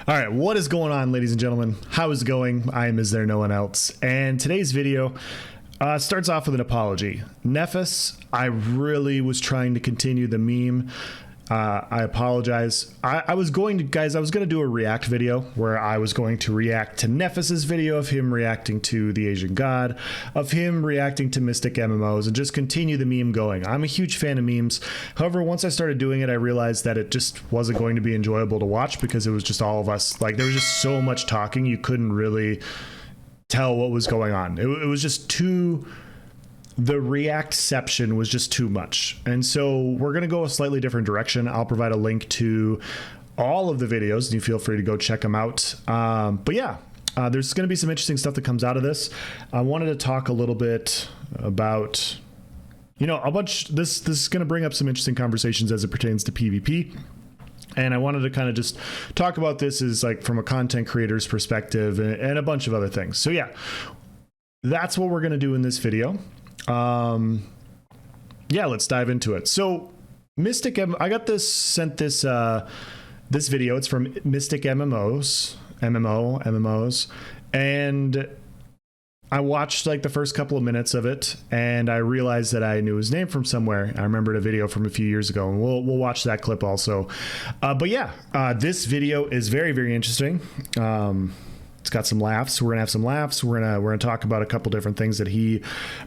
All right, what is going on, ladies and gentlemen? How is it going? I am istherenoonelse, and today's video starts off with an apology. Nefasq, I really was trying to continue the meme. I apologize. I was going to do a react video where I was going to react to Nefasq's video of him reacting to the Asian God, of him reacting to Mystic MMOs, and just continue the meme going. I'm a huge fan of memes. However, once I started doing it, I realized that it just wasn't going to be enjoyable to watch because it was just all of us. Like, there was just so much talking, you couldn't really tell what was going on. It was just too... The react-ception was just too much. And so we're going to go a slightly different direction. I'll provide a link to all of the videos and you feel free to go check them out. But yeah, there's going to be some interesting stuff that comes out of this. I wanted to talk a little bit about, you know, this is going to bring up some interesting conversations as it pertains to PvP. And I wanted to kind of just talk about this as like from a content creator's perspective and a bunch of other things. So yeah, that's what we're going to do in this video. Yeah, let's dive into it. So Mystic I got sent this video. It's from Mystic MMOs, and I watched like the first couple of minutes of it, and I realized that I knew his name from somewhere. I remembered a video from a few years ago, and we'll watch that clip also. But yeah, this video is very, very interesting. It's got some laughs. We're gonna have some laughs. We're gonna talk about a couple different things that he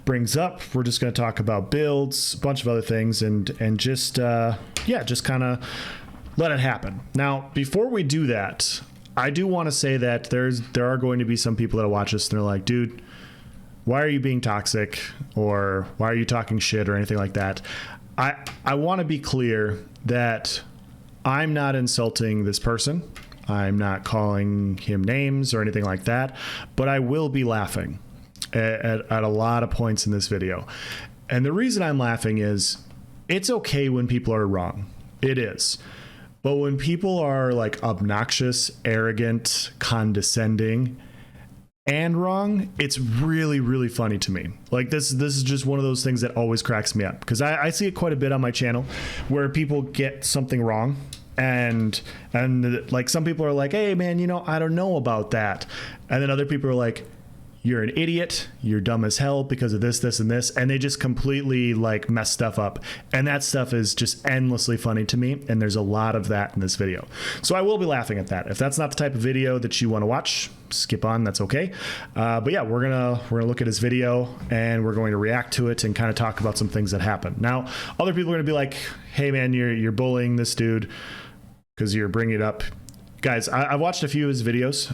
brings up. We're just gonna talk about builds, a bunch of other things, and just yeah, just kind of let it happen. Now, before we do that, I do want to say that there are going to be some people that watch this and they're like, dude, why are you being toxic, or why are you talking shit, or anything like that. I want to be clear that I'm not insulting this person. I'm not calling him names or anything like that, but I will be laughing at a lot of points in this video. And the reason I'm laughing is it's okay when people are wrong. It is. But when people are like obnoxious, arrogant, condescending, and wrong, it's really, really funny to me. Like this is just one of those things that always cracks me up, because I see it quite a bit on my channel where people get something wrong. And like some people are like, hey man, you know, I don't know about that. And then other people are like, you're an idiot, you're dumb as hell because of this, this, and this. And they just completely like mess stuff up. And that stuff is just endlessly funny to me. And there's a lot of that in this video. So I will be laughing at that. If that's not the type of video that you want to watch, skip on, that's okay. But yeah, we're gonna look at his video and we're going to react to it and kind of talk about some things that happen. Now, other people are gonna be like, hey man, you're bullying this dude because you're bringing it up. Guys, I've watched a few of his videos.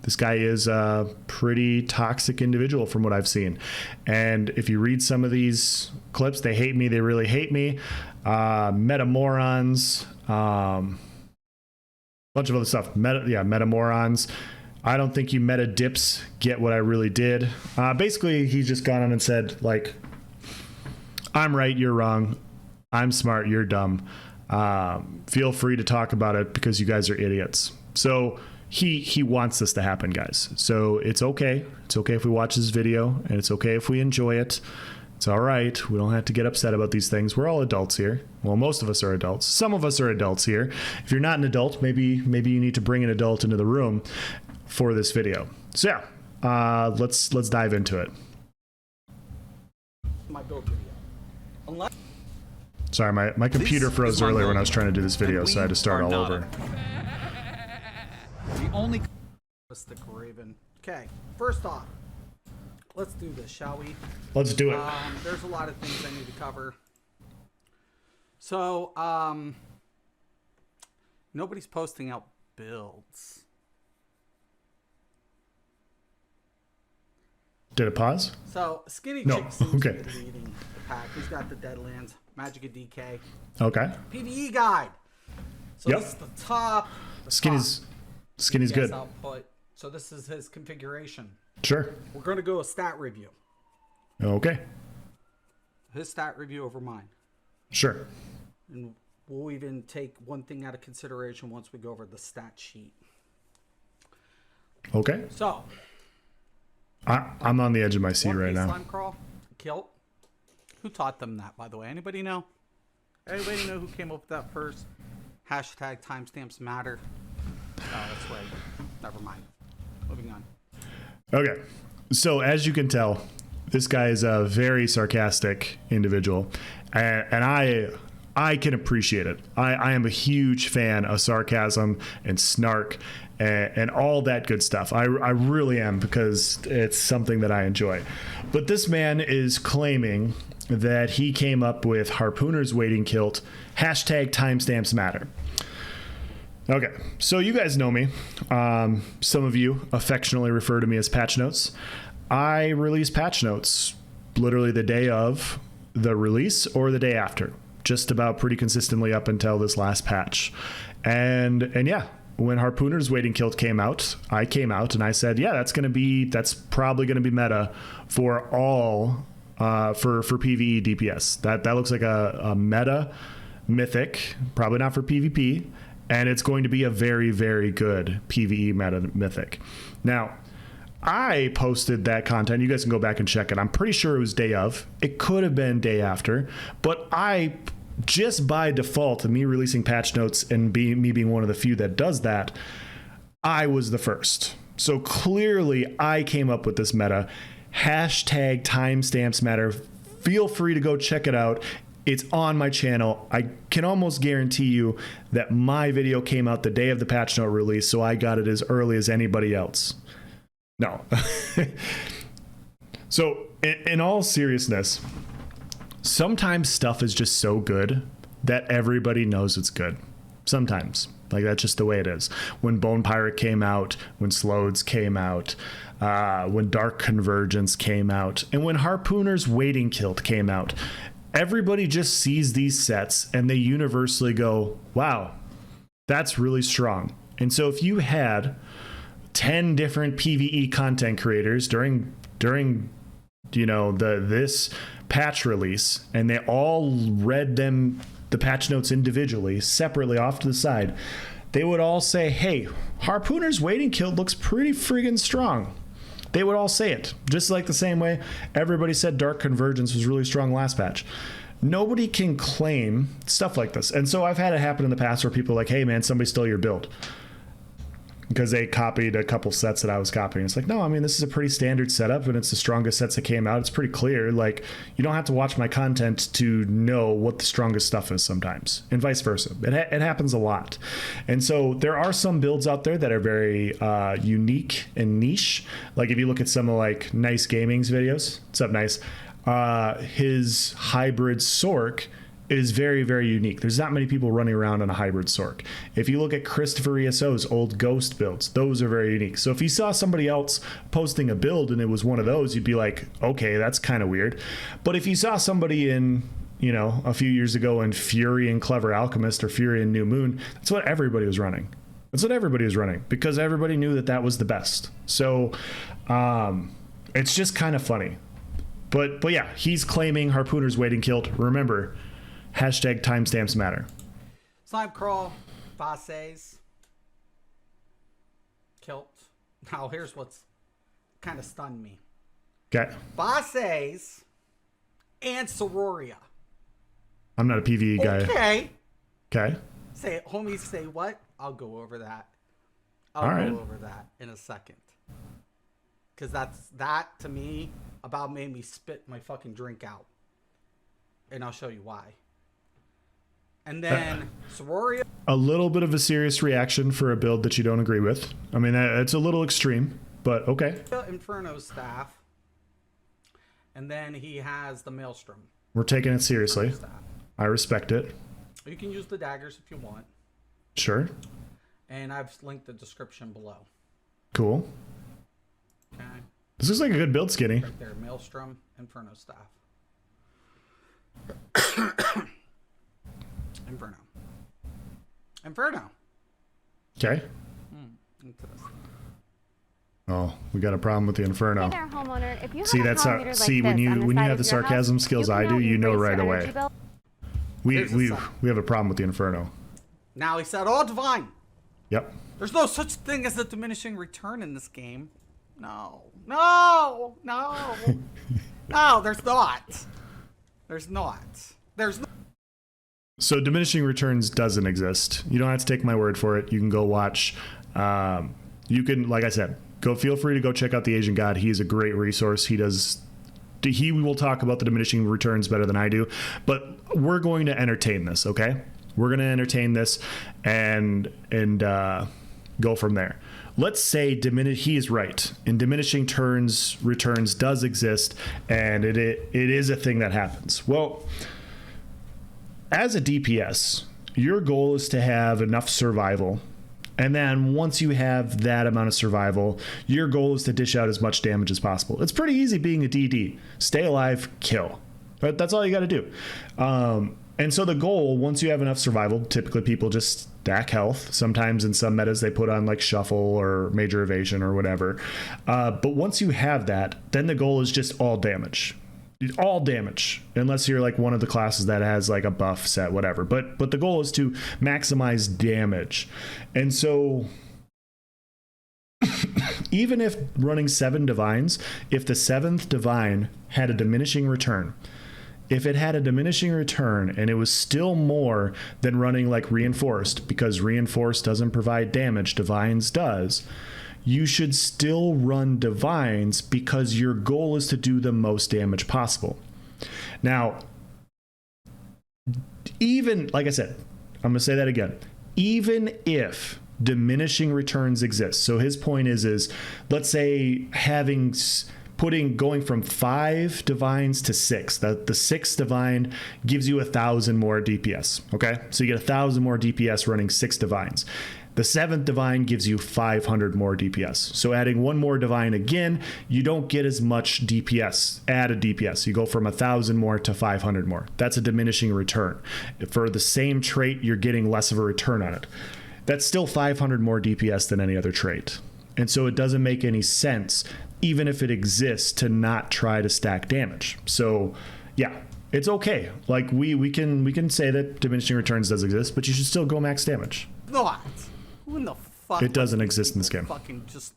This guy is a pretty toxic individual from what I've seen. And if you read some of these clips, they hate me. They really hate me. Metamorons, bunch of other stuff. Metamorons. I don't think you meta dips get what I really did. Basically, he's just gone on and said, like, I'm right, you're wrong. I'm smart, you're dumb. Feel free to talk about it because you guys are idiots. So he wants this to happen, guys. So it's okay. It's okay if we watch this video, and it's okay if we enjoy it. It's all right. We don't have to get upset about these things. We're all adults here. Well, most of us are adults. Some of us are adults here. If you're not an adult, maybe you need to bring an adult into the room for this video. So yeah, let's dive into it. My build video. Unless Sorry, my computer froze earlier when I was trying to do this video, so I had to start all over. The only Mystic Raven. Okay, first off, let's do this, shall we? Let's do it. There's a lot of things I need to cover. So, nobody's posting out builds. Did it pause? So, Skinny No. Chick seems Okay. to be leading the pack. He's got the Deadlands, Magic of DK. Okay. PvE guide. So Yep. this is the top. Skinny's Yes, good. output. So this is his configuration. Sure. We're going to go a stat review. Okay. His stat review over mine. Sure. And we'll even take one thing out of consideration once we go over the stat sheet. Okay. So, I'm on the edge of my seat right now. Slime crawl, kilt. Who taught them that, by the way? Anybody know? Anybody know who came up with that first? Hashtag timestamps matter. Oh, that's right. Never mind. Moving on. Okay. So as you can tell, this guy is a very sarcastic individual, and I can appreciate it. I am a huge fan of sarcasm and snark and all that good stuff. I really am, because it's something that I enjoy. But this man is claiming that he came up with Harpooner's wading kilt, hashtag timestamps matter. Okay, so you guys know me. Some of you affectionately refer to me as patch notes. I release patch notes literally the day of the release or the day after, just about pretty consistently up until this last patch. And yeah, when Harpooner's wading kilt came out, I came out and I said, yeah, that's probably going to be meta for all for PvE DPS. That looks like a meta mythic, probably not for PvP, and it's going to be a very, very good PvE meta mythic. Now, I posted that content. You guys can go back and check it. I'm pretty sure it was day of. It could have been day after, but I just by default, me releasing patch notes and me being one of the few that does that, I was the first. So clearly I came up with this meta. Hashtag timestamps matter. Feel free to go check it out. It's on my channel. I can almost guarantee you that my video came out the day of the patch note release, so I got it as early as anybody else. No. So in all seriousness, sometimes stuff is just so good that everybody knows it's good. Sometimes. Like, that's just the way it is. When Bone Pirate came out, when Slodes came out, when Dark Convergence came out, and when Harpooner's wading kilt came out, everybody just sees these sets and they universally go, wow, that's really strong. And so if you had 10 different PvE content creators during this patch release, and they all read the patch notes individually, separately off to the side, they would all say, hey, Harpooner's wading kilt looks pretty friggin' strong. They would all say it, just like the same way everybody said Dark Convergence was really strong last patch. Nobody can claim stuff like this. And so I've had it happen in the past where people are like, hey man, somebody stole your build, because they copied a couple sets that I was copying. It's like, no, I mean, this is a pretty standard setup and it's the strongest sets that came out. It's pretty clear. Like, you don't have to watch my content to know what the strongest stuff is sometimes, and vice versa. It happens a lot. And so there are some builds out there that are very unique and niche. Like if you look at some of like Nice Gaming's videos, what's up, Nice? His hybrid Sork is very, very unique. There's not many people running around on a hybrid Sork. If you look at Christopher ESO's old Ghost builds, those are very unique. So if you saw somebody else posting a build and it was one of those, you'd be like, okay, that's kind of weird. But if you saw somebody in, a few years ago in Fury and Clever Alchemist or Fury and New Moon, that's what everybody was running. That's what everybody was running, because everybody knew that that was the best. So it's just kind of funny. But yeah, he's claiming Harpooner's wading kilt. Remember, hashtag timestamps matter. Slime Crawl, Vases, kilt. Now here's what's kind of stunned me. Okay. Vases and Sororia. I'm not a PvE guy. Okay. Okay. Say, homies, say what? I'll go over that. All right. Go over that in a second. Because that, to me, about made me spit my fucking drink out. And I'll show you why. And then Sororia. A little bit of a serious reaction for a build that you don't agree with. I mean, it's a little extreme, but okay. Inferno staff. And then he has the Maelstrom. We're taking it seriously. I respect it. You can use the daggers if you want. Sure. And I've linked the description below. Cool. Okay. This looks like a good build, Skinny. Right there, Maelstrom, Inferno staff. Inferno. Okay. Oh, we got a problem with the Inferno. Hey there, homeowner. If you See, that's how. like See, when you have the sarcasm house, skills I do, you know right away. We have a problem with the Inferno. Now he said, "Oh, divine." Yep. There's no such thing as a diminishing return in this game. No. No, there's not. There's not. There's no. So diminishing returns doesn't exist. You don't have to take my word for it. You can go watch You can, like I said, feel free to go check out the Asian God. He's a great resource. He will talk about the diminishing returns better than I do, but we're going to entertain this. Okay. We're going to entertain this and go from there. Let's say he is right, and diminishing returns does exist, and it is a thing that happens. Well, as a DPS, your goal is to have enough survival, and then once you have that amount of survival, your goal is to dish out as much damage as possible. It's pretty easy being a DD. Stay alive, kill. But that's all you got to do. And so the goal, once you have enough survival, typically people just stack health. Sometimes in some metas they put on like shuffle or major evasion or whatever. But once you have that, then the goal is just all damage. All damage, unless you're like one of the classes that has like a buff set, whatever. But the goal is to maximize damage. And so even if running 7 divines, if the 7th divine had a diminishing return, if it had a diminishing return and it was still more than running like reinforced, because reinforced doesn't provide damage, divines does, you should still run divines because your goal is to do the most damage possible. Now, even, like I said, I'm going to say that again, even if diminishing returns exist. So his point is let's say going from 5 divines to 6, that the 6th divine gives you 1,000 more DPS. Okay, so you get 1,000 more DPS running 6 divines. The 7th divine gives you 500 more DPS. So adding 1 more divine again, you don't get as much DPS, added DPS. You go from 1,000 more to 500 more. That's a diminishing return. For the same trait, you're getting less of a return on it. That's still 500 more DPS than any other trait. And so it doesn't make any sense, even if it exists, to not try to stack damage. So yeah, it's okay. Like we can say that diminishing returns does exist, but you should still go max damage. What? Who in the fuck? It doesn't exist in this game. Fucking just.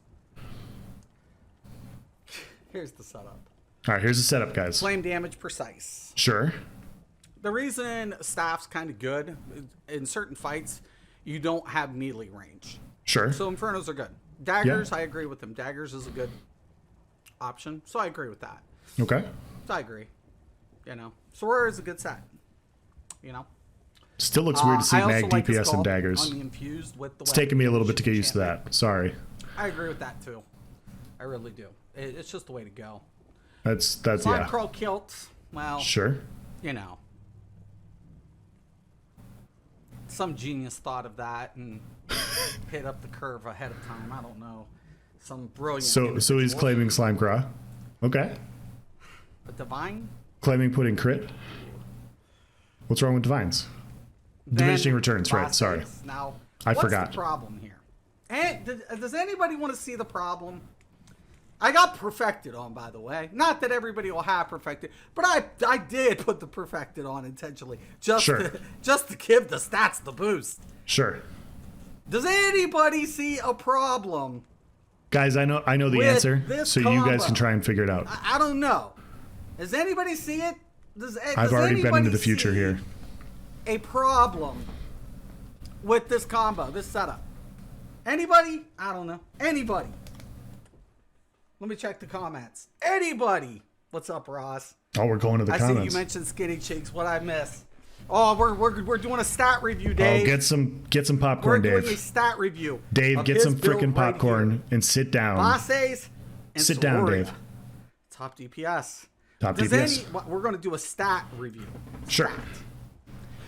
Here's the setup. All right, here's the setup, guys. Flame damage precise. Sure. The reason staff's kind of good in certain fights, you don't have melee range. Sure. So infernos are good. Daggers, yeah. I agree with them. Daggers is a good option, so I agree with that. Okay. So I agree. You know, Soror is a good set. You know. Still looks weird to see mag like DPS and daggers. It's taken me a little bit to get used to that. Sorry. I agree with that too. I really do. It's just the way to go. That's Slime yeah. Crow kilt. Well. Sure. You know. Some genius thought of that and hit up the curve ahead of time. I don't know. Some brilliant. So he's claiming Slime Craw. Okay. But Divine? Claiming putting crit. What's wrong with Divines? Diminishing returns, right? Sorry. Now, I forgot. What's the problem here? And does anybody want to see the problem? I got perfected on, by the way. Not that everybody will have perfected, but I did put the perfected on intentionally, just to give the stats the boost. Sure. Does anybody see a problem? Guys, I know the answer, so you guys can try and figure it out. I don't know. Does anybody see it? I've already been into the future here. A problem with this combo, this setup? Anybody? I don't know. Anybody? Let me check the comments. Anybody? What's up, Ross? Oh, we're going to the comments. I see you mentioned skinny cheeks. What I miss? Oh, we're doing a stat review, Dave. Oh, get some popcorn, Dave. We're doing a stat review. Dave, get some freaking popcorn and sit down. Bosses and sit down, Dave. Top DPS. Top DPS. We're going to do a stat review. Sure. Stat.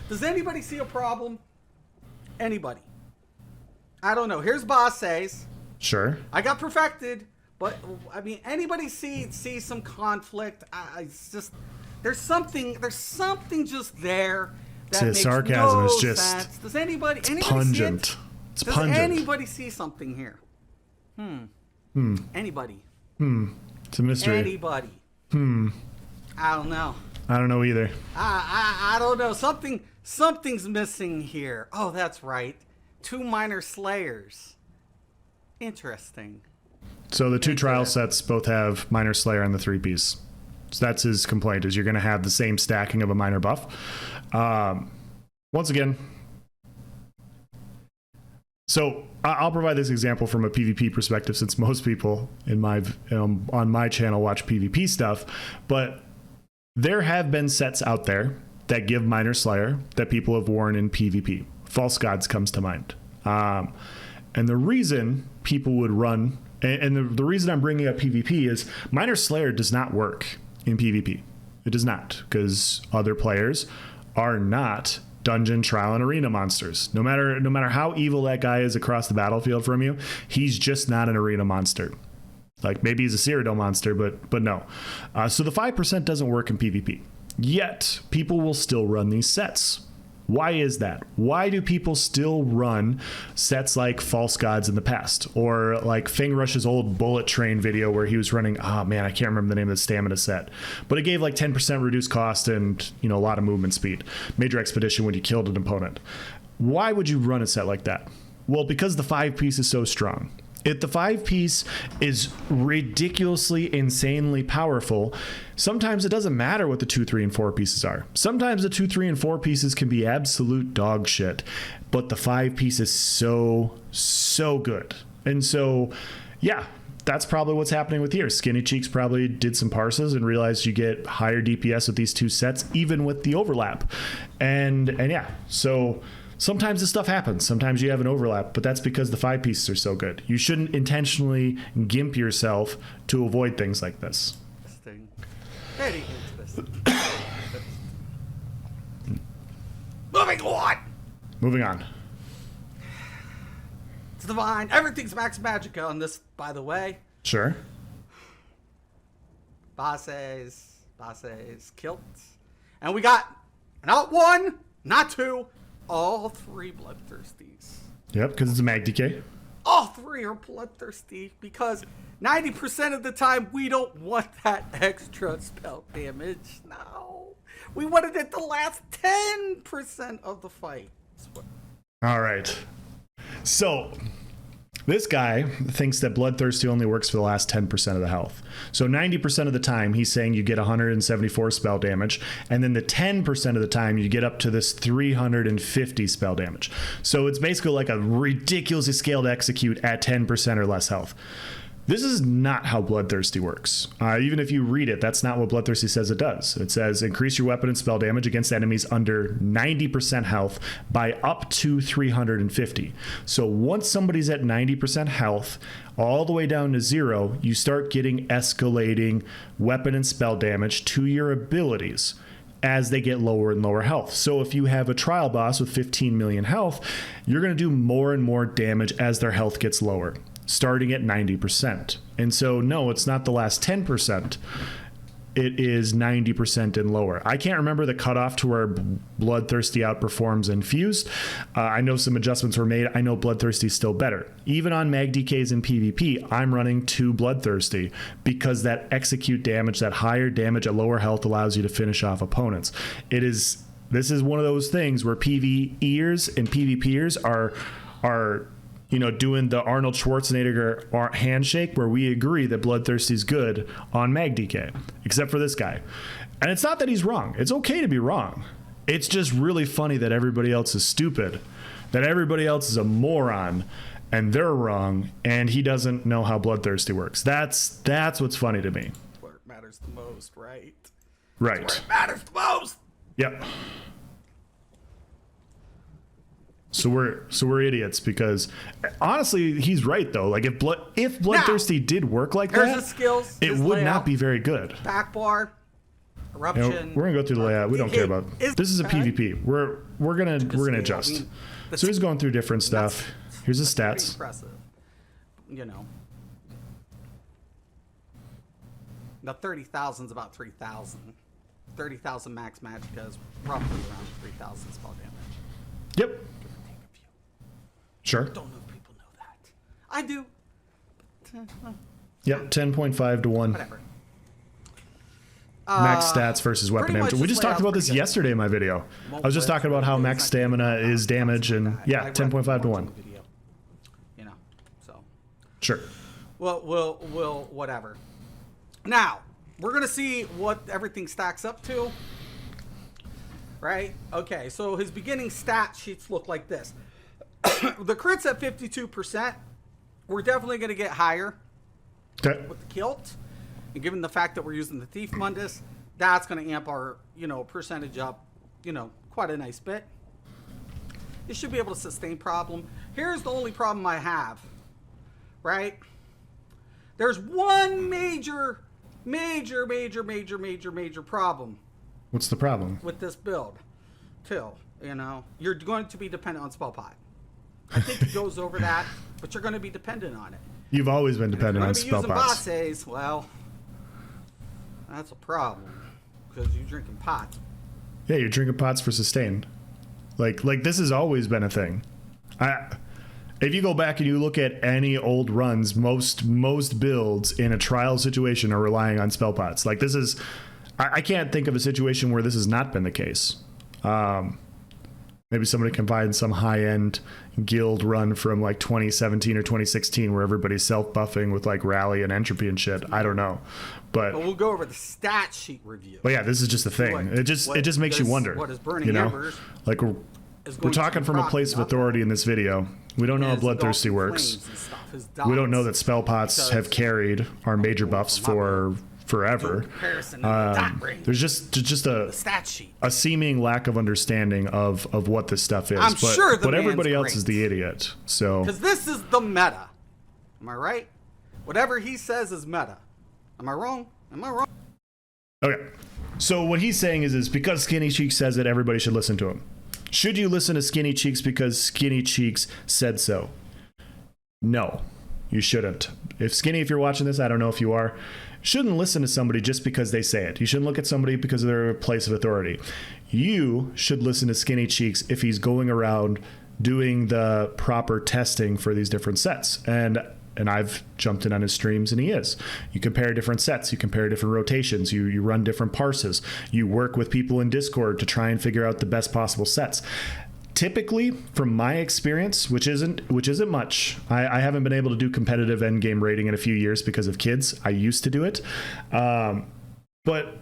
Does anybody see a problem? Anybody? I don't know. Here's Bosses. Sure. I got perfected. But I mean, anybody see some conflict? It's just there's something just there that makes sarcasm no is just sense. Does anybody pungent. See it? It's Does pungent. anybody see something here? Anybody? It's a mystery. Anybody? I don't know. I don't know either. I don't know. Something's missing here. Oh, that's right. 2 minor slayers. Interesting. So the 2 trial sets both have minor slayer and the 3-piece. So that's his complaint, is you're going to have the same stacking of a minor buff. Once again, So I'll provide this example from a PvP perspective, since most people in my on my channel watch PvP stuff. But there have been sets out there that give Minor Slayer that people have worn in PvP. False Gods comes to mind. And the reason people would run, and the reason I'm bringing up PvP is Minor Slayer does not work in PvP. It does not, because other players are not dungeon, trial, and arena monsters. No matter how evil that guy is across the battlefield from you, he's just not an arena monster. Like, maybe he's a Cyrodiil monster, but no. So the 5% doesn't work in PvP. Yet, people will still run these sets. Why is that? Why do people still run sets like False Gods in the past? Or like Fang Rush's old Bullet Train video where he was running, I can't remember the name of the stamina set. But it gave like 10% reduced cost and, a lot of movement speed. Major Expedition when you killed an opponent. Why would you run a set like that? Well, because the 5-piece is so strong. If the 5-piece is ridiculously, insanely powerful, sometimes it doesn't matter what the 2, 3, and 4 pieces are. Sometimes the 2, 3, and 4 pieces can be absolute dog shit, but the 5-piece is so good. And so, yeah, that's probably what's happening with here. Skinny Cheeks probably did some parses and realized you get higher DPS with these two sets, even with the overlap. And yeah, so sometimes this stuff happens. Sometimes you have an overlap, but that's because the 5 pieces are so good. You shouldn't intentionally gimp yourself to avoid things like this. Very interesting. Moving on. It's divine. Everything's Max Magica on this, by the way. Sure. Bosses, kilts. And we got not 1, not 2, all 3 Bloodthirsties. Yep, because it's a mag decay. All 3 are Bloodthirsty because 90% of the time we don't want that extra spell damage. No. We wanted it the last 10% of the fight. All right. So this guy thinks that Bloodthirsty only works for the last 10% of the health. So 90% of the time, he's saying you get 174 spell damage, and then the 10% of the time, you get up to this 350 spell damage. So it's basically like a ridiculously scaled execute at 10% or less health. This is not how Bloodthirsty works. Even if you read it, that's not what Bloodthirsty says it does. It says increase your weapon and spell damage against enemies under 90% health by up to 350. So once somebody's at 90% health, all the way down to 0, you start getting escalating weapon and spell damage to your abilities as they get lower and lower health. So if you have a trial boss with 15 million health, you're going to do more and more damage as their health gets lower, starting at 90%. And so, no, it's not the last 10%. It is 90% and lower. I can't remember the cutoff to where Bloodthirsty outperforms Infused. I know some adjustments were made. I know Bloodthirsty's still better. Even on mag DKs in PvP, I'm running 2 Bloodthirsty because that execute damage, that higher damage at lower health allows you to finish off opponents. This is one of those things where PvEers and PvPers are doing the Arnold Schwarzenegger handshake where we agree that Bloodthirsty's good on mag DK, except for this guy. And it's not that he's wrong. It's okay to be wrong. It's just really funny that everybody else is stupid, that everybody else is a moron, and they're wrong, and he doesn't know how Bloodthirsty works. That's what's funny to me. Where it matters the most, right? Right. Where it matters the most. Yep. So we're idiots because honestly, he's right though. Like if Bloodthirsty did work like that, skills, it would not be very good. Back bar, eruption. We're gonna go through the layout. We don't care about. This is a PvP. We're gonna adjust. So he's going through different stuff. Here's his stats. Impressive. Now 30,000 is about 3,000. 30,000 max Magicka is roughly around 3,000 spell damage. Yep. Sure. I don't know if people know that. I do. Yep, 10.5 to 1. Whatever. Max stats versus weapon damage. We just talked about this yesterday in my video. I was just talking about how max stamina is damage, and yeah, 10.5 to 1. So. Sure. Well, whatever. Now, we're going to see what everything stacks up to. Right? Okay, so his beginning stat sheets look like this. The crit's at 52%. We're definitely going to get higher with the kilt. And given the fact that we're using the Thief Mundus, that's going to amp our, percentage up, quite a nice bit. It should be able to sustain problem. Here's the only problem I have, right? There's one major problem. What's the problem? With this build, Till, you're going to be dependent on spell pot. I think it goes over that, but you're going to be dependent on it. You've always been dependent on spell pots. Bosses, well, that's a problem because you're drinking pots. Yeah, you're drinking pots for sustain. Like this has always been a thing. If you go back and you look at any old runs, most builds in a trial situation are relying on spell pots. Like this is, I can't think of a situation where this has not been the case. Maybe somebody can find some high-end guild run from like 2017 or 2016 where everybody's self-buffing with like rally and entropy and shit. I don't know, but we'll go over the stat sheet review. But yeah, this is just a thing. It just makes you wonder. What is burning embers? Like we're talking from a place of authority in this video. We don't know how Bloodthirsty works. We don't know that spell pots have carried our major buffs for forever. There's just a stat sheet, a seeming lack of understanding of what this stuff is. But everybody else is the idiot. So because this is the meta. Am I right? Whatever he says is meta. Am I wrong? Okay. So what he's saying is because Skinny Cheeks says it, everybody should listen to him. Should you listen to Skinny Cheeks because Skinny Cheeks said so? No, you shouldn't. If you're watching this, I don't know if you are, shouldn't listen to somebody just because they say it. You shouldn't look at somebody because of their place of authority. You should listen to Skinny Cheeks if he's going around doing the proper testing for these different sets. And I've jumped in on his streams, and he is. You compare different sets. You compare different rotations. You run different parses. You work with people in Discord to try and figure out the best possible sets. Typically, from my experience, which isn't much, I haven't been able to do competitive endgame rating in a few years because of kids. I used to do it. But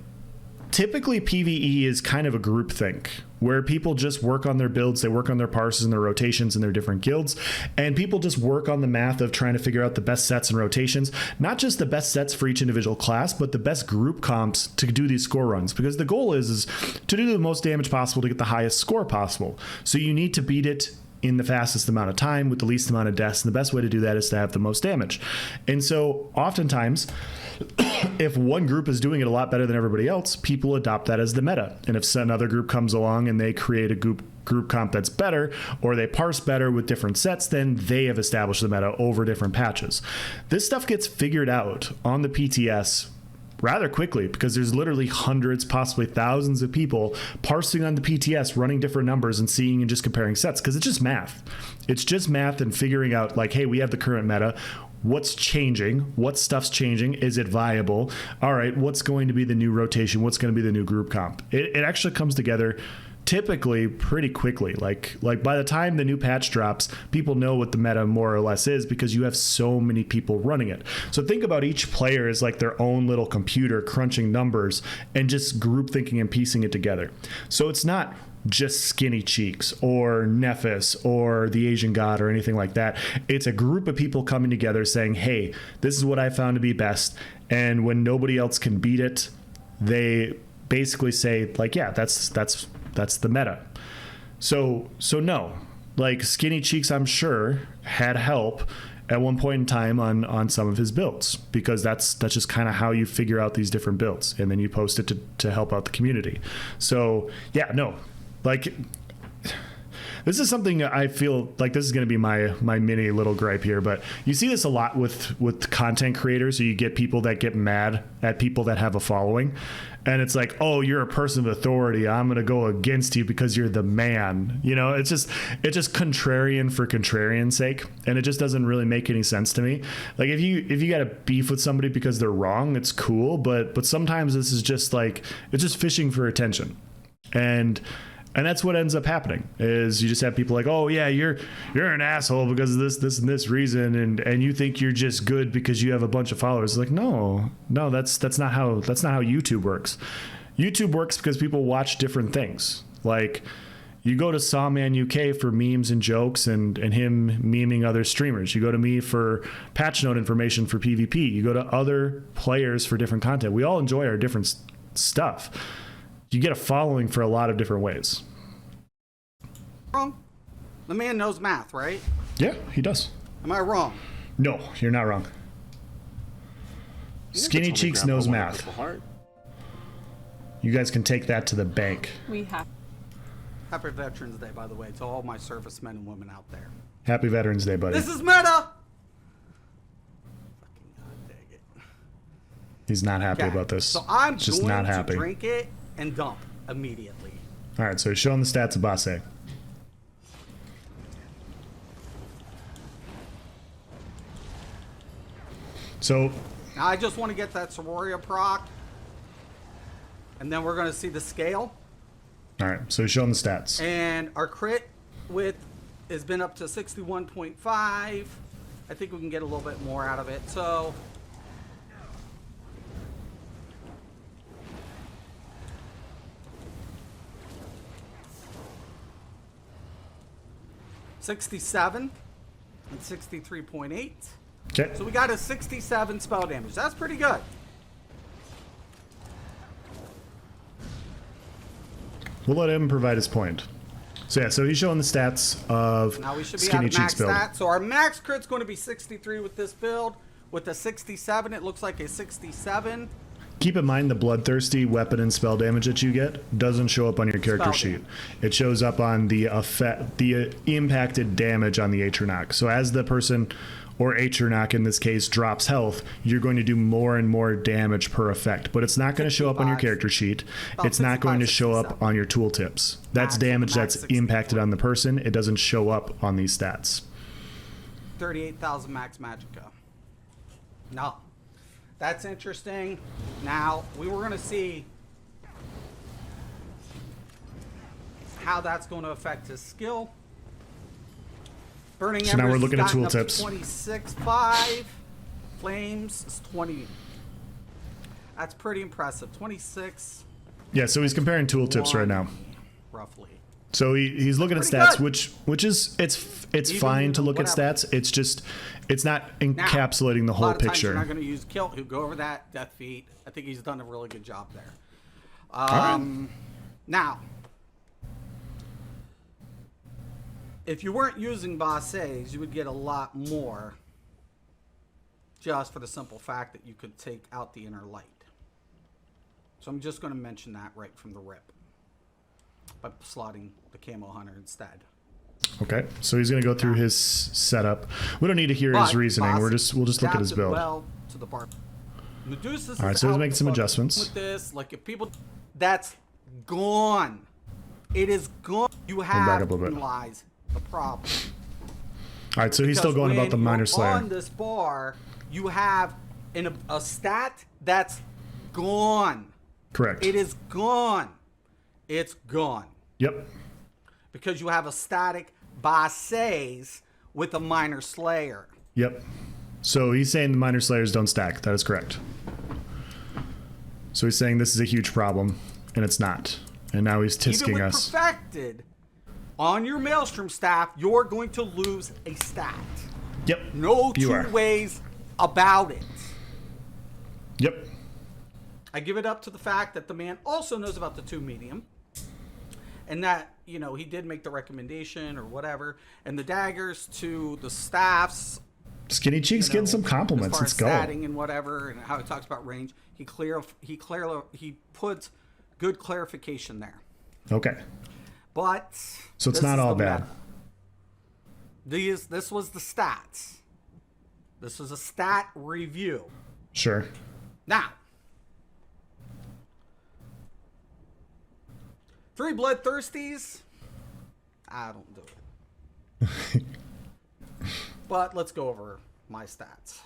typically, PvE is kind of a group think where people just work on their builds, they work on their parses and their rotations and their different guilds, and people just work on the math of trying to figure out the best sets and rotations, not just the best sets for each individual class, but the best group comps to do these score runs, because the goal is to do the most damage possible to get the highest score possible. So you need to beat it in the fastest amount of time with the least amount of deaths, and the best way to do that is to have the most damage. And so oftentimes, if one group is doing it a lot better than everybody else, people adopt that as the meta. And if another group comes along and they create a group comp that's better, or they parse better with different sets, then they have established the meta over different patches. This stuff gets figured out on the PTS rather quickly because there's literally hundreds, possibly thousands of people parsing on the PTS, running different numbers and seeing and just comparing sets, because it's just math. It's just math and figuring out like, hey, we have the current meta. What's changing? What stuff's changing? Is it viable? All right, what's going to be the new rotation? What's going to be the new group comp? It actually comes together typically pretty quickly. Like by the time the new patch drops, people know what the meta more or less is because you have so many people running it. So think about each player as like their own little computer crunching numbers and just group thinking and piecing it together. So it's not just Skinny Cheeks or nefasq or the Asian God or anything like that. It's a group of people coming together saying, hey, this is what I found to be best. And when nobody else can beat it, they basically say like, yeah, that's the meta. So no, like Skinny Cheeks, I'm sure had help at one point in time on some of his builds, because that's just kind of how you figure out these different builds, and then you post it to help out the community. So yeah, no, like this is something I feel like this is going to be my mini little gripe here, but you see this a lot with content creators. So you get people that get mad at people that have a following, and it's like, oh, you're a person of authority, I'm going to go against you because you're the man. You know, it's just contrarian for contrarian's sake, and it just doesn't really make any sense to me. Like if you got a beef with somebody because they're wrong, it's cool, but sometimes this is just like, it's just fishing for attention. And that's what ends up happening, is you just have people like, oh yeah, you're an asshole because of this and this reason, and you think you're just good because you have a bunch of followers. It's like, no, that's not how YouTube works. YouTube works because people watch different things. Like You go to Sawman UK for memes and jokes and him memeing other streamers. You go to me for patch note information for PvP. You go to other players for different content. We all enjoy our different stuff. You get a following for a lot of different ways. Wrong. The man knows math, right? Yeah, he does. Am I wrong? No, you're not wrong. Skinny Cheeks knows math. You guys can take that to the bank. We have. Happy Veterans Day, by the way, to all my servicemen and women out there. Happy Veterans Day, buddy. This is meta! Fucking God dang it. He's not happy about this. So I'm just going not to happy. drink it and dump immediately. All right, so he's showing the stats of Basse. So Now I just want to get that Sororia proc. And then we're going to see the scale. all right, so he's showing the stats. And our crit width has been up to 61.5. I think we can get a little bit more out of it. So $67 and 63.8. Okay. So we got a 67 spell damage. That's pretty good. We'll let him provide his point. So yeah, so he's showing the stats of Now we should be Skinny at Cheeks max build. stat. So our max crit's going to be 63 with this build. With the 67, it looks like a 67. Keep in mind the bloodthirsty weapon and spell damage that you get doesn't show up on your character Spell sheet. damage. It shows up on the effect, the impacted damage on the Atronach. So as the person, or Atronach in this case, drops health, you're going to do more and more damage per effect. But it's not going to show up on your 55. character sheet. About It's not going to 55, show up 67. on your tooltips. That's Max, damage max that's 60. impacted on the person. It doesn't show up on these stats. 38,000 max magicka. No. That's interesting. Now, we were going to see how that's going to affect his skill. Burning So now we're Embers looking at has gotten up to tooltips. 26.5. Flames is 20. That's pretty impressive. 26. Yeah, so he's comparing tooltips right now. Roughly. So he's looking at Pretty stats, good. which is it's Even fine to look at whatever. stats. It's just it's not Now, encapsulating the a whole lot of times you're not picture. going to use Kilt, who go over that death feat. I think he's done a really good job there. right. Now, if you weren't using Basses, you would get a lot more, just for the simple fact that you could take out the inner light. So I'm just going to mention that right from the rip by slotting the Camo Hunter instead. Okay, so he's going to go through his setup. We don't need to hear his But reasoning. We'll Basses just look at his adapted build. well to the bar. Medusa's All right, is so he's out making the some fucking adjustments. with this. Like if people, that's gone. It is gone. You back have up a little bit. lies the problem. All right, so he's still Because going about the when Minor you're Slayer. on this bar, you have a stat that's gone. Correct. It is gone. It's gone. Yep. Because you have a static Basses with a Minor Slayer. Yep. So he's saying the Minor Slayers don't stack. That is correct. So he's saying this is a huge problem, and it's not. And now he's Even tisking with us. perfected, on your Maelstrom staff, you're going to lose a stat. Yep. No You two are. ways about it. Yep. I give it up to the fact that the man also knows about the 2 medium. And that, you know, he did make the recommendation or whatever. And the daggers to the staffs. Skinny Cheeks you know, getting some compliments. As Let's far go. as statting and whatever, and how he talks about range. He puts good clarification there. Okay. But So it's this not is all the bad. meta. This was the stats. This was a stat review. Sure. Now, 3 bloodthirsties. I don't do it. But let's go over my stats.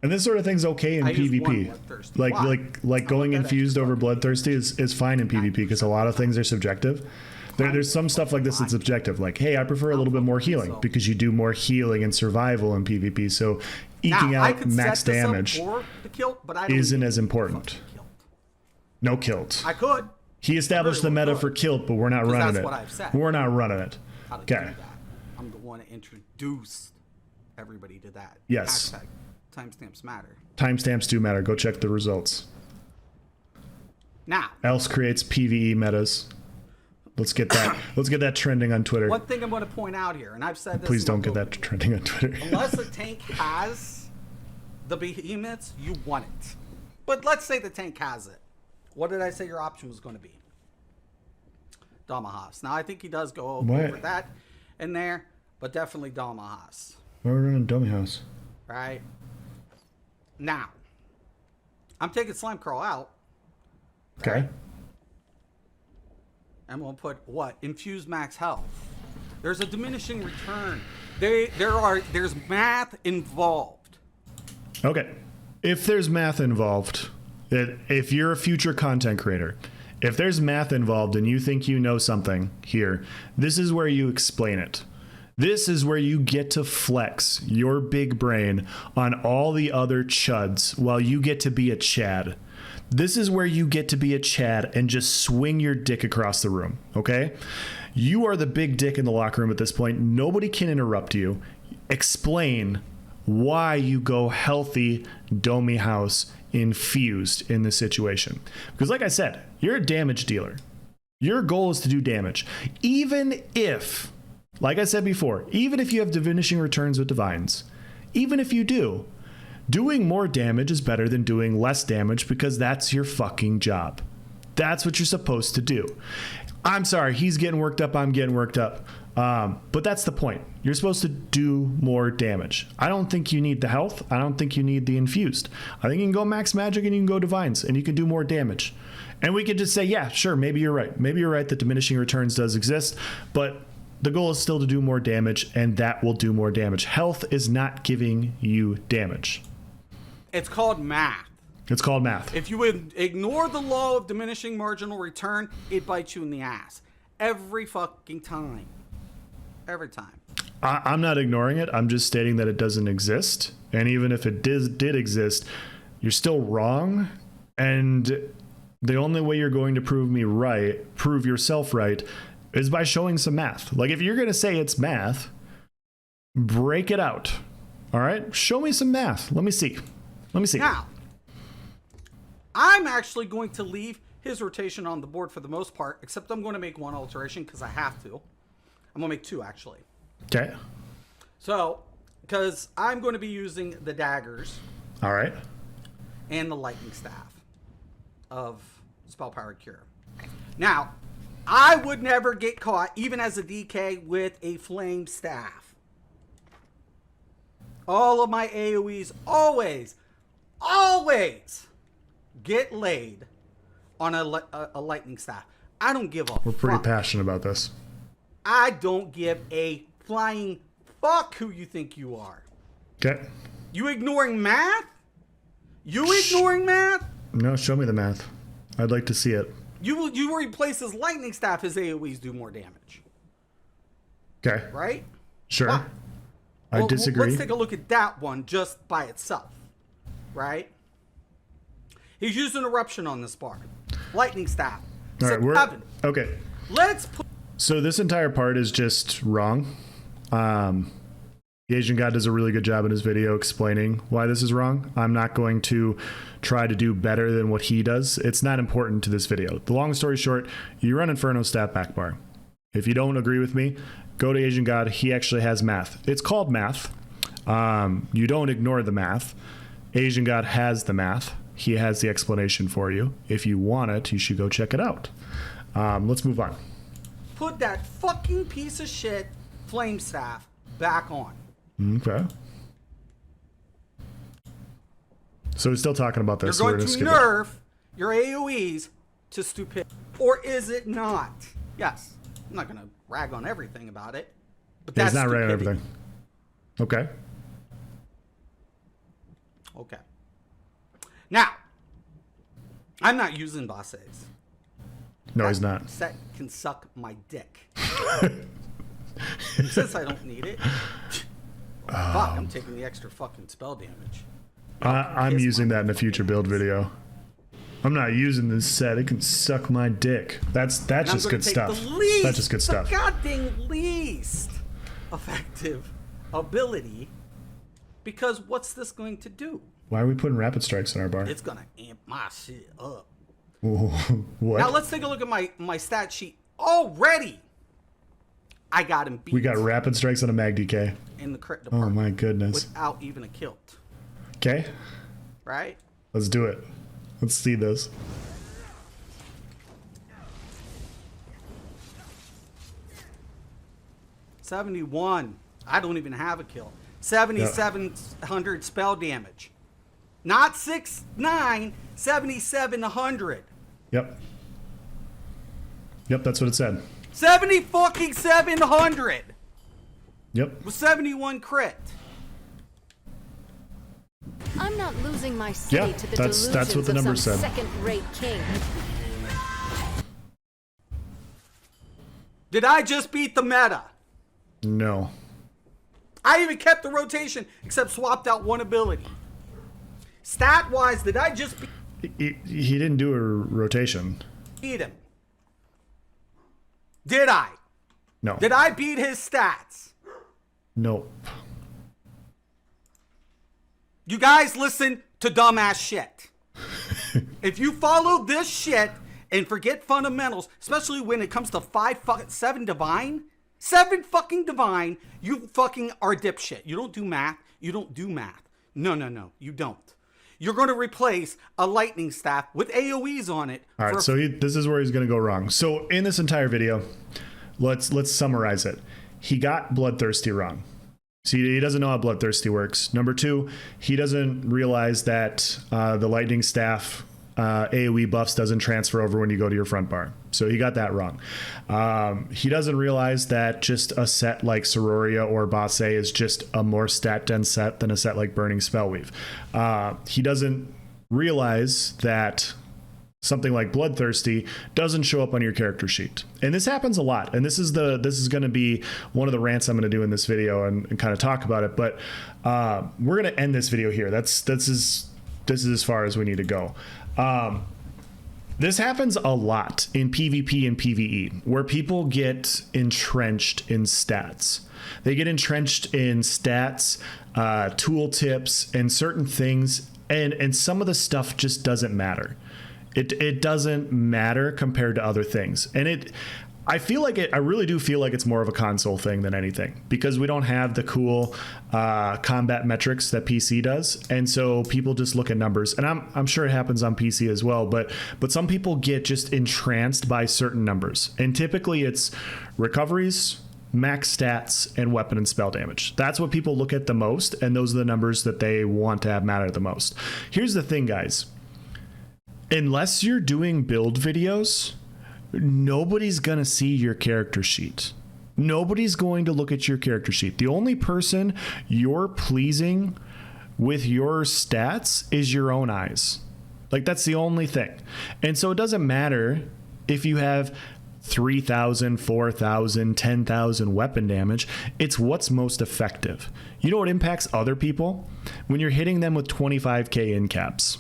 And this sort of thing's okay in I use one PvP. bloodthirsty. Like Why? like going that infused extra over fucking bloodthirsty is fine in PvP because a lot of things are subjective. There's some stuff like this that's subjective. Like, hey, I prefer a little bit more healing because you do more healing and survival in PvP. So eking Now, I out could max set this up damage for the kilt, but I don't isn't need as the important. fucking kilt. No kilt. I could. He established the meta for Kilt, but we're not running that's it. what I've said. We're not running it. How to do Okay. that. I'm the one that introduced everybody to that. Yes. Hashtag timestamps matter. Timestamps do matter. Go check the results. Now, Else creates PvE metas. Let's get that. Let's get that trending on Twitter. one thing I'm going to point out here, and I've said this. Please in my don't get that book, trending on Twitter. unless the tank has the behemoths, you want it. But let's say the tank has it. What did I say your option was going to be? Dalmahas. Now, I think he does go over that in there, but definitely Dalmahas. Why are we running Dummy House? Right? Now, I'm taking Slime Crawl out. Okay. Right? And we'll put what? Infused max health. There's a diminishing return. There's math involved. Okay. If there's math involved, if you're a future content creator, if there's math involved and you think you know something here, this is where you explain it. This is where you get to flex your big brain on all the other chuds while you get to be a Chad. This is where you get to be a Chad and just swing your dick across the room, okay? You are the big dick in the locker room at this point. Nobody can interrupt you. Explain why you go healthy Domi House infused in this situation. Because like I said, you're a damage dealer. Your goal is to do damage. Even if, like I said before, even if you have diminishing returns with divines, even if you do, doing more damage is better than doing less damage because that's your fucking job. That's what you're supposed to do. I'm sorry, he's getting worked up, I'm getting worked up. But that's the point. You're supposed to do more damage. I don't think you need the health. I don't think you need the infused. I think you can go max magic and you can go divines and you can do more damage. And we could just say, yeah, sure, maybe you're right. Maybe you're right that diminishing returns does exist, but the goal is still to do more damage, and that will do more damage. Health is not giving you damage. It's called math. It's called math. If you ignore the law of diminishing marginal return, it bites you in the ass. Every fucking time. Every time. I'm not ignoring it. I'm just stating that it doesn't exist. And even if it did exist, you're still wrong. And the only way you're going to prove yourself right, is by showing some math. Like if you're going to say it's math, break it out. All right? Show me some math. Let me see. Now, I'm actually going to leave his rotation on the board for the most part, except I'm going to make one alteration because I have to. I'm going to make two, actually. Okay. So, because I'm going to be using the daggers. All right. And the lightning staff of Spell Powered Cure. Now, I would never get caught, even as a DK, with a flame staff. All of my AoEs always get laid on a lightning staff. I don't give a We're pretty fuck. passionate about this. I don't give a flying fuck who you think you are. Okay. You ignoring math? Ignoring math? No, show me the math. I'd like to see it. You replace his lightning staff, his AoEs do more damage. Okay. Right? Sure. Why? I disagree. Let's take a look at that one just by itself. Right? He's using eruption on this bar. Lightning staff. All right, okay. Let's put. So this entire part is just wrong. The Asian God does a really good job in his video explaining why this is wrong. I'm not going to try to do better than what he does. It's not important to this video. The long story short, you run Inferno stat back bar. If you don't agree with me, go to Asian God. He actually has math. It's called math. You don't ignore the math. Asian God has the math. He has the explanation for you. If you want it, you should go check it out. Let's move on. Put that fucking piece of shit flame staff back on. Okay. So we're still talking about this. You're going to nerf your AoEs to stupid. Or is it not? Yes. I'm not going to rag on everything about it. But that's not ragging on everything. Okay. Okay. Now, I'm not using bosses. No, he's not. Set can suck my dick. Since I don't need it. Fuck, I'm taking the extra fucking spell damage. I'm using that in a future build video. I'm not using this set. It can suck my dick. That's just good stuff. That's just good stuff. The goddamn least effective ability. Because what's this going to do? Why are we putting rapid strikes in our bar? It's gonna amp my shit up. What? Now let's take a look at my stat sheet. Already, I got him beat. We got rapid strikes on a mag DK. In the crit department. Oh my goodness. Without even a kilt. Okay. Right? Let's do it. Let's see this. $71. I don't even have a kill. 7,700 spell damage. Not 6,900, 7,700. Yep. Yep, that's what it said. 7,700. Yep. With 71 crit. I'm not losing my city to the delusions that's what the number of some said. second-rate king. Did I just beat the meta? No. I even kept the rotation, except swapped out one ability. Stat-wise, did I just He didn't do a rotation. beat him? Did I? No. Did I beat his stats? Nope. You guys listen to dumbass shit. If you follow this shit and forget fundamentals, especially when it comes to 7 divine, 7 fucking divine, you fucking are dipshit. You don't do math. You don't do math. No, you don't. You're going to replace a lightning staff with AoEs on it. All right, so this is where he's going to go wrong. So in this entire video, let's summarize it. He got Bloodthirsty wrong. See, he doesn't know how Bloodthirsty works. Number 2, he doesn't realize that the lightning staff AoE buffs doesn't transfer over when you go to your front bar. So he got that wrong. He doesn't realize that just a set like Sororia or Basse is just a more stat dense set than a set like Burning Spellweave. He doesn't realize that something like Bloodthirsty doesn't show up on your character sheet. And this happens a lot. And this is going to be one of the rants I'm going to do in this video and kind of talk about it. But we're going to end this video here. This is as far as we need to go. This happens a lot in PvP and PvE, where people get entrenched in stats. They get entrenched in stats, tool tips, and certain things, and some of the stuff just doesn't matter. It doesn't matter compared to other things, and I really do feel like it's more of a console thing than anything, because we don't have the cool combat metrics that PC does, and so people just look at numbers. And I'm sure it happens on PC as well, but some people get just entranced by certain numbers, and typically it's recoveries, max stats, and weapon and spell damage. That's what people look at the most, and those are the numbers that they want to have matter the most. Here's the thing, guys. Unless you're doing build videos, nobody's going to see your character sheet. Nobody's going to look at your character sheet. The only person you're pleasing with your stats is your own eyes. Like, that's the only thing. And so it doesn't matter if you have 3,000, 4,000, 10,000 weapon damage. It's what's most effective. You know what impacts other people? When you're hitting them with 25k in caps.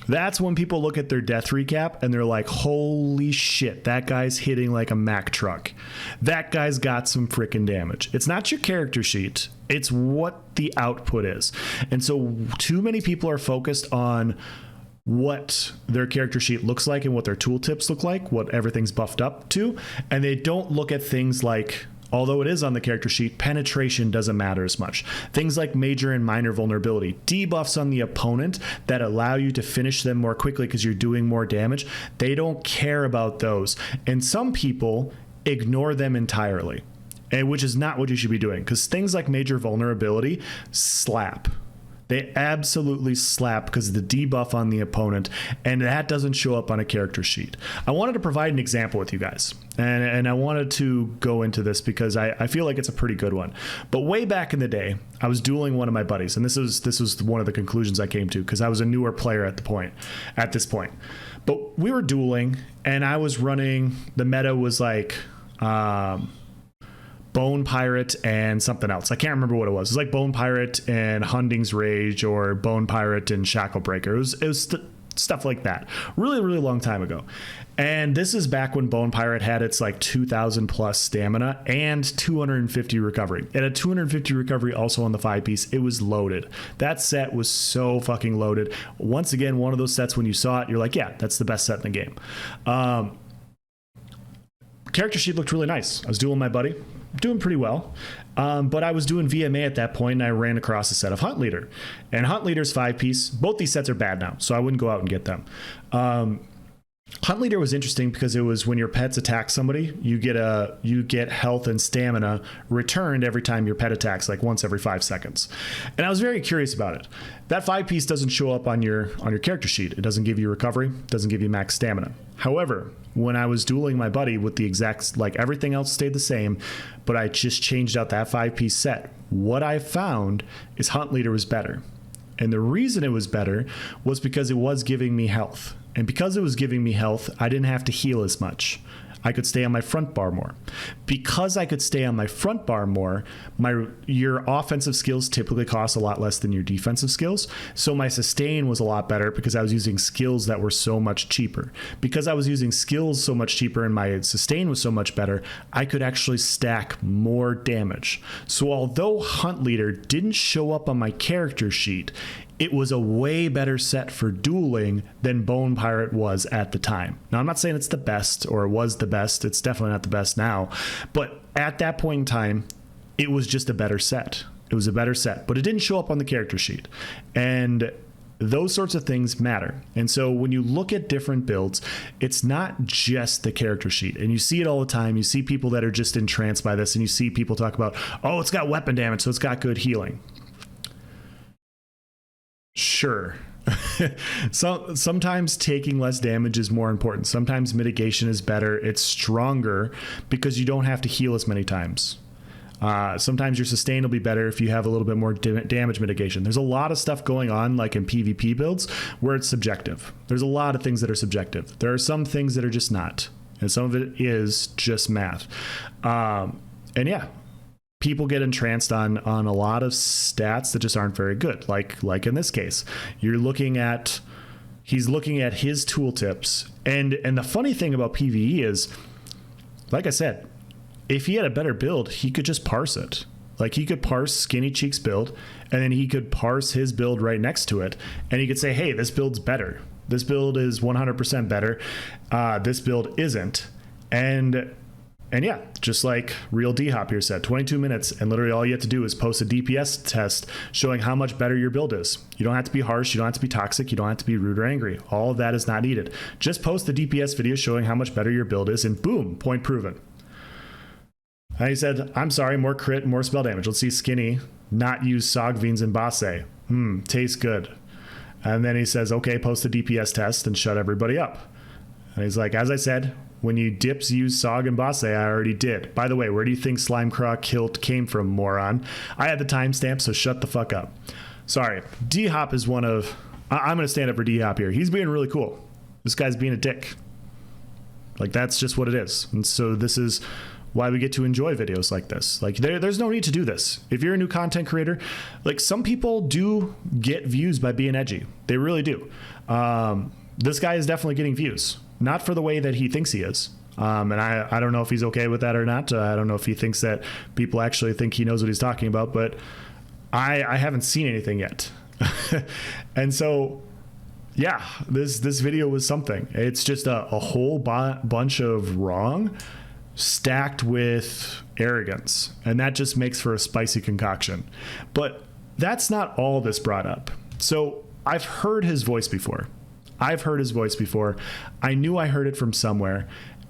That's when people look at their death recap and they're like, holy shit, that guy's hitting like a Mack truck. That guy's got some freaking damage. It's not your character sheet. It's what the output is. And so too many people are focused on what their character sheet looks like and what their tooltips look like, what everything's buffed up to. And they don't look at things like, although it is on the character sheet, penetration doesn't matter as much. Things like major and minor vulnerability, debuffs on the opponent that allow you to finish them more quickly because you're doing more damage, they don't care about those. And some people ignore them entirely, and which is not what you should be doing, because things like major vulnerability slap. They absolutely slap because of the debuff on the opponent, and that doesn't show up on a character sheet. I wanted to provide an example with you guys, and I wanted to go into this because I feel like it's a pretty good one. But way back in the day, I was dueling one of my buddies, and this was one of the conclusions I came to because I was a newer player at this point. But we were dueling, and I was running, the meta was like Bone Pirate and something else. I can't remember what it was. It was like Bone Pirate and Hunding's Rage, or Bone Pirate and Shacklebreaker. It was stuff like that. Really, really long time ago. And this is back when Bone Pirate had its like 2,000 plus stamina and 250 recovery. It had 250 recovery also on the 5-piece. It was loaded. That set was so fucking loaded. Once again, one of those sets when you saw it, you're like, yeah, that's the best set in the game. Character sheet looked really nice. I was dueling my buddy, doing pretty well. But I was doing VMA at that point, and I ran across a set of Hunt Leader. And Hunt Leader's 5-piece. Both these sets are bad now, so I wouldn't go out and get them. Hunt Leader was interesting because it was when your pets attack somebody, you get health and stamina returned every time your pet attacks, like once every 5 seconds. And I was very curious about it. That 5-piece doesn't show up on your character sheet. It doesn't give you recovery, doesn't give you max stamina. However, when I was dueling my buddy with the exact, like everything else stayed the same, but I just changed out that 5-piece set, what I found is Hunt Leader was better. And the reason it was better was because it was giving me health. And because it was giving me health, I didn't have to heal as much. I could stay on my front bar more. Because I could stay on my front bar more, your offensive skills typically cost a lot less than your defensive skills. So my sustain was a lot better because I was using skills that were so much cheaper. Because I was using skills so much cheaper and my sustain was so much better, I could actually stack more damage. So although Hunt Leader didn't show up on my character sheet, it was a way better set for dueling than Bone Pirate was at the time. Now, I'm not saying it's the best or it was the best. It's definitely not the best now. But at that point in time, it was just a better set. It was a better set, but it didn't show up on the character sheet. And those sorts of things matter. And so when you look at different builds, it's not just the character sheet. And you see it all the time. You see people that are just entranced by this, and you see people talk about, oh, it's got weapon damage, so it's got good healing. Sure. Sometimes taking less damage is more important. Sometimes mitigation is better. It's stronger because you don't have to heal as many times. Sometimes your sustain will be better if you have a little bit more damage mitigation. There's a lot of stuff going on, like in PvP builds, where it's subjective. There's a lot of things that are subjective. There are some things that are just not, and some of it is just math. And yeah, people get entranced on a lot of stats that just aren't very good. Like in this case, he's looking at his tooltips. And the funny thing about PvE is, like I said, if he had a better build, he could just parse it. Like he could parse Skinny Cheek's build, and then he could parse his build right next to it. And he could say, hey, this build's better. This build is 100% better. This build isn't. And yeah, just like Real D-Hop here said, 22 minutes, and literally all you have to do is post a DPS test showing how much better your build is. You don't have to be harsh, you don't have to be toxic, you don't have to be rude or angry. All of that is not needed. Just post the DPS video showing how much better your build is, and boom, point proven. And he said, I'm sorry, more crit, more spell damage. Let's see Skinny not use Sogvines and Basse. Tastes good. And then he says, okay, post the DPS test and shut everybody up. And he's like, as I said, when you dips use Sog and Basse, I already did. By the way, where do you think Slimecraw kilt came from, moron? I had the timestamp, so shut the fuck up. Sorry. D-Hop is one of... I'm going to stand up for D-Hop here. He's being really cool. This guy's being a dick. Like, that's just what it is. And so this is why we get to enjoy videos like this. Like, there's no need to do this. If you're a new content creator, like, some people do get views by being edgy. They really do. This guy is definitely getting views. Not for the way that he thinks he is. And I don't know if he's okay with that or not. I don't know if he thinks that people actually think he knows what he's talking about, but I haven't seen anything yet. And so, yeah, this video was something. It's just a whole bunch of wrong stacked with arrogance. And that just makes for a spicy concoction. But that's not all this brought up. So I've heard his voice before. I knew I heard it from somewhere.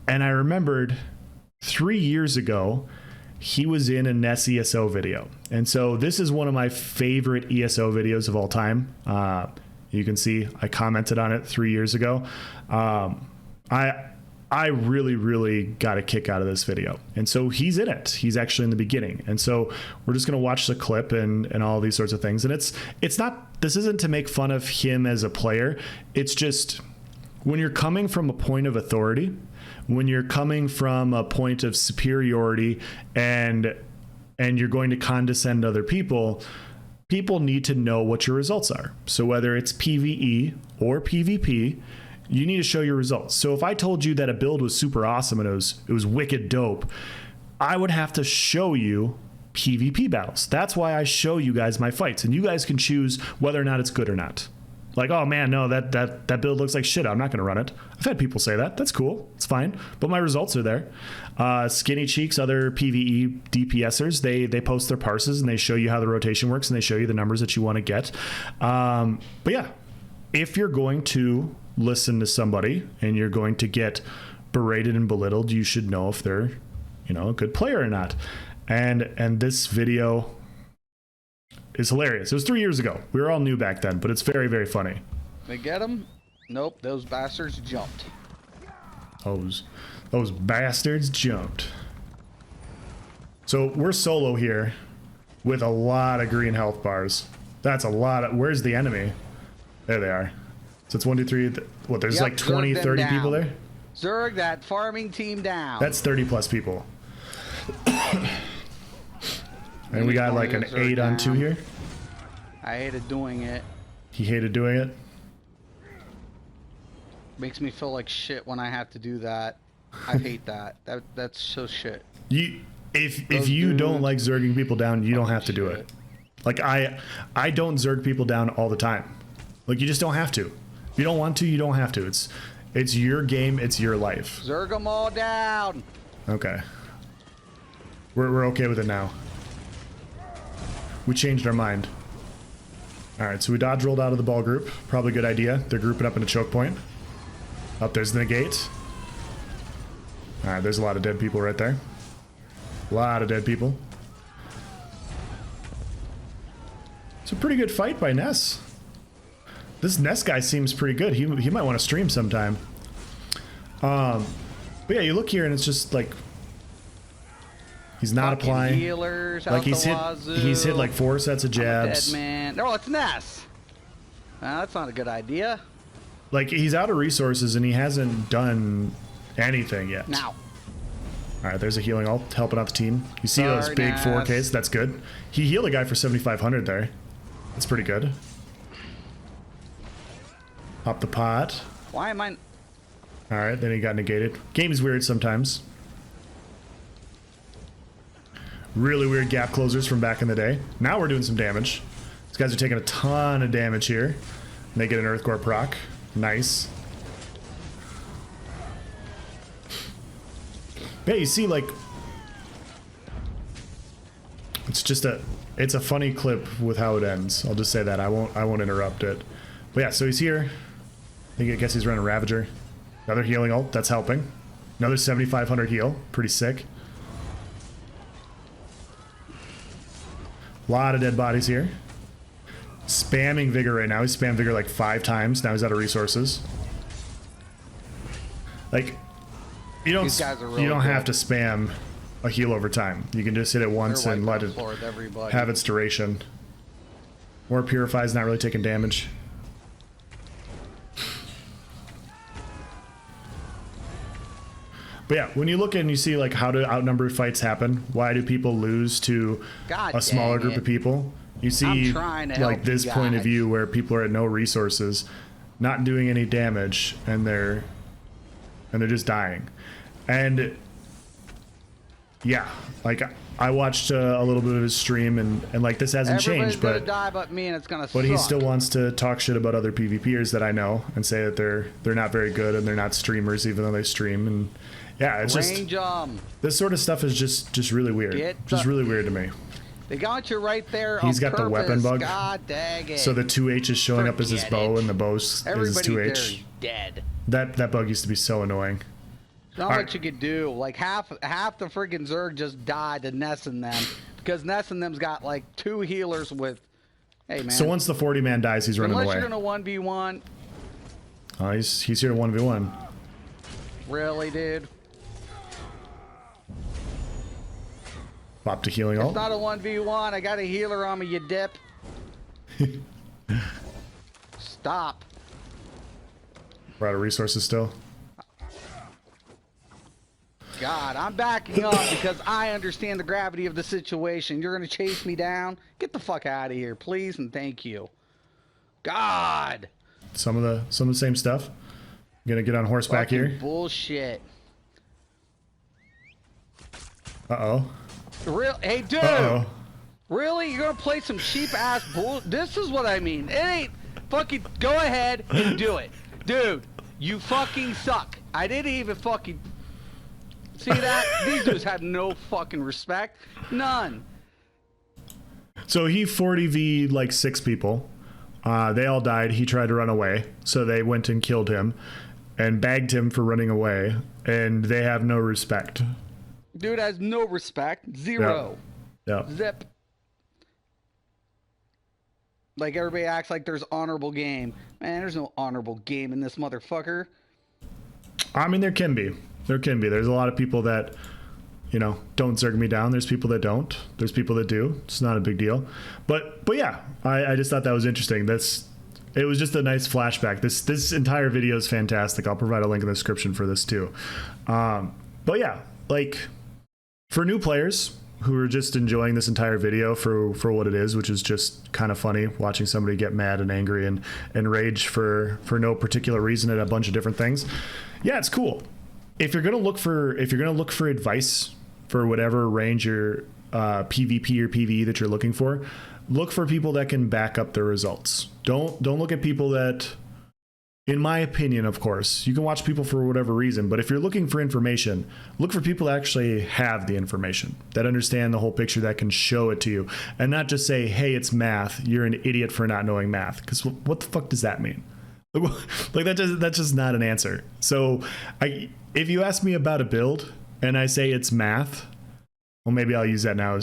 And I remembered 3 years ago, he was in a NES ESO video. And so this is one of my favorite ESO videos of all time. You can see I commented on it 3 years ago. I really, really got a kick out of this video. And so he's in it. He's actually in the beginning. And so we're just going to watch the clip and all these sorts of things. And it's not, this isn't to make fun of him as a player. It's just when you're coming from a point of authority, when you're coming from a point of superiority and you're going to condescend other people, people need to know what your results are. So whether it's PvE or PvP, you need to show your results. So if I told you that a build was super awesome and it was wicked dope, I would have to show you PvP battles. That's why I show you guys my fights, and you guys can choose whether or not it's good or not. Like, oh man, no, that build looks like shit, I'm not gonna run it. I've had people say that. That's cool, it's fine, but my results are there. Skinny Cheeks, other PvE DPSers, they post their parses and they show you how the rotation works and they show you the numbers that you want to get. But yeah, if you're going to listen to somebody and you're going to get berated and belittled, you should know if they're, a good player or not. And this video is hilarious. It was 3 years ago. We were all new back then, but it's very, very funny. They get him? Nope, those bastards jumped. Those bastards jumped. So we're solo here with a lot of green health bars. That's a lot of... Where's the enemy? There they are. So it's 1, 2, 3... What, there's like 20, 30 people there? Zerg that farming team down. That's 30 plus people. And we got like an 8 on 2 here. I hated doing it. He hated doing it. Makes me feel like shit when I have to do that. I hate that. That's so shit. If you don't like zerging people down, you don't have to do it. Like I don't zerg people down all the time. Like you just don't have to. If you don't want to, you don't have to. It's your game, it's your life. Zerg them all down. Okay. We're okay with it now. We changed our mind. Alright, so we dodge rolled out of the ball group. Probably a good idea. They're grouping up in a choke point. Up there's the negate. Alright, there's a lot of dead people right there. A lot of dead people. It's a pretty good fight by Ness. This Ness guy seems pretty good. He might want to stream sometime. But yeah, you look here and it's just like... He's not fucking applying. Healers like he's hit like 4 sets of jabs. I'm a dead man. No, it's Ness. That's not a good idea. Like he's out of resources and he hasn't done anything yet. Now. All right, there's a healing ult helping out the team. You see those big Ness. 4Ks? That's good. He healed a guy for 7,500 there. That's pretty good. Pop the pot. Why am I? All right, then he got negated. Game is weird sometimes. Really weird gap closers from back in the day. Now we're doing some damage. These guys are taking a ton of damage here. They get an Earthcore proc. Nice. Yeah, you see, like... It's a funny clip with how it ends. I'll just say that. I won't interrupt it. But yeah, so he's here. I guess he's running Ravager. Another healing ult. That's helping. Another 7,500 heal. Pretty sick. A lot of dead bodies here. Spamming Vigor right now. He's spammed Vigor like 5 times. Now he's out of resources. Like, you don't have to spam a heal over time. You can just hit it once and let it have its duration. More Purify's not really taking damage. But yeah, when you look and you see like how do outnumbered fights happen, why do people lose to a smaller group of people? You see like this point of view where people are at no resources, not doing any damage, and they're just dying. And yeah, like I watched a little bit of his stream and like this hasn't changed, but die but me, and it's gonna but suck. He still wants to talk shit about other PvPers that I know and say that they're not very good and they're not streamers even though they stream. And yeah, it's just this sort of stuff is just really weird. Just really weird to me. They got you right there. He's got the weapon bug. God dang it. So the 2H is showing up as his bow and the bow is his 2H. Dead. That bug used to be so annoying. Not much you could do. Like half the friggin' Zerg just died to Ness and them because Ness and them's got like 2 healers with. Hey man. So once the 40 man dies, he's running away. Unless you're gonna 1v1. Oh, he's here to 1v1. Really, dude? Pop to healing ult. It's not a 1v1. I got a healer on me, you dip. Stop. We're out of resources still. God, I'm backing up because I understand the gravity of the situation. You're gonna chase me down? Get the fuck out of here, please, and thank you. God. Some of the same stuff. Gonna get on horseback Fucking here. Bullshit. Uh-oh. Real? Hey, dude. Uh-oh. Really? You're gonna play some cheap ass bull? This is what I mean. It ain't fucking. Go ahead and do it, dude. You fucking suck. I didn't even fucking see that. These dudes had no fucking respect. None. So he 40v like 6 people. They all died. He tried to run away, so they went and killed him and bagged him for running away, and they have no respect. Dude has no respect. Zero. Yeah. Zip. Like everybody acts like there's honorable game. Man, there's no honorable game in this motherfucker. I mean, there can be. There can be. There's a lot of people that, you know, don't zerg me down. There's people that don't. There's people that do. It's not a big deal. But yeah, I just thought that was interesting. It was just a nice flashback. This entire video is fantastic. I'll provide a link in the description for this too. But yeah, like for new players who are just enjoying this entire video for what it is, which is just kind of funny watching somebody get mad and angry and rage for no particular reason at a bunch of different things. Yeah, it's cool. If you're gonna look for advice for whatever range your PvP or PvE that you're looking for, look for people that can back up their results. Don't look at people that, in my opinion, of course, you can watch people for whatever reason, but if you're looking for information, look for people that actually have the information, that understand the whole picture, that can show it to you, and not just say, hey, it's math, you're an idiot for not knowing math, because what the fuck does that mean? Like that's just not an answer. So if you ask me about a build and I say it's math, well, maybe I'll use that now.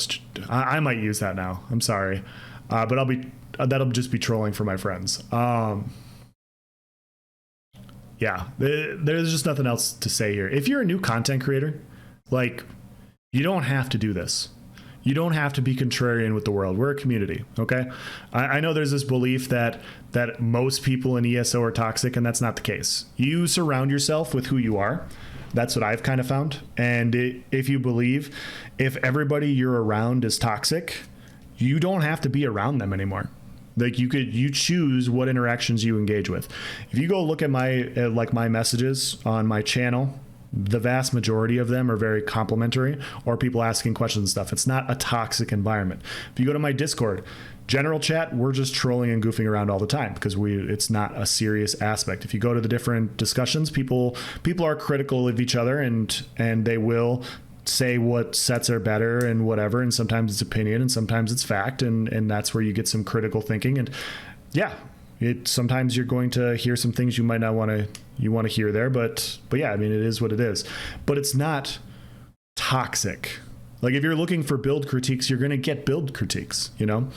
I might use that now. I'm sorry, but that'll just be trolling for my friends. Yeah, there's just nothing else to say here. If you're a new content creator, like, you don't have to do this. You don't have to be contrarian with the world. We're a community, okay? I know there's this belief that most people in ESO are toxic, and that's not the case. You surround yourself with who you are. That's what I've kind of found. And if you believe if everybody you're around is toxic, you don't have to be around them anymore. Like you choose what interactions you engage with. If you go look at my messages on my channel, the vast majority of them are very complimentary or people asking questions and stuff. It's not a toxic environment. If you go to my Discord, general chat, we're just trolling and goofing around all the time because it's not a serious aspect. If you go to the different discussions, people are critical of each other and they will say what sets are better and whatever, and sometimes it's opinion and sometimes it's fact, and that's where you get some critical thinking. And yeah, sometimes you're going to hear some things you might not want to hear there, but yeah, I mean, it is what it is. But it's not toxic. Like, if you're looking for build critiques, you're going to get build critiques, you know?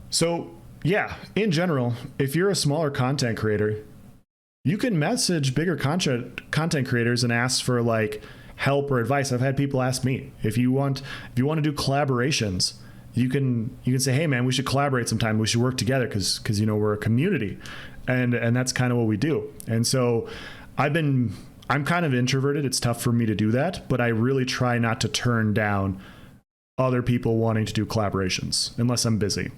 So yeah, in general, if you're a smaller content creator, you can message bigger content creators and ask for like help or advice. I've had people ask me, if you want to do collaborations, you can say, hey man, we should collaborate sometime. We should work together because you know, we're a community, and that's kind of what we do. And so I'm kind of introverted. It's tough for me to do that, but I really try not to turn down other people wanting to do collaborations unless I'm busy.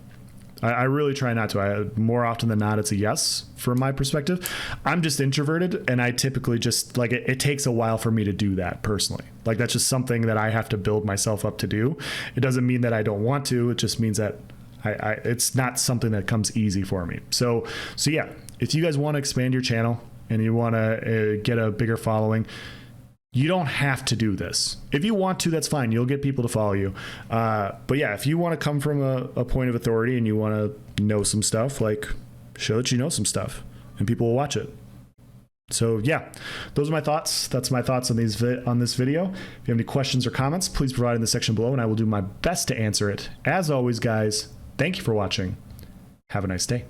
I really try not to. More often than not, it's a yes from my perspective. I'm just introverted, and I typically just like it takes a while for me to do that personally. Like, that's just something that I have to build myself up to do. It doesn't mean that I don't want to. It just means that it's not something that comes easy for me. So yeah, if you guys want to expand your channel and you want to get a bigger following, you don't have to do this. If you want to, that's fine. You'll get people to follow you. But yeah, if you want to come from a point of authority and you want to know some stuff, like, show that you know some stuff and people will watch it. So yeah, those are my thoughts. That's my thoughts on this video. If you have any questions or comments, please provide in the section below and I will do my best to answer it. As always, guys, thank you for watching. Have a nice day.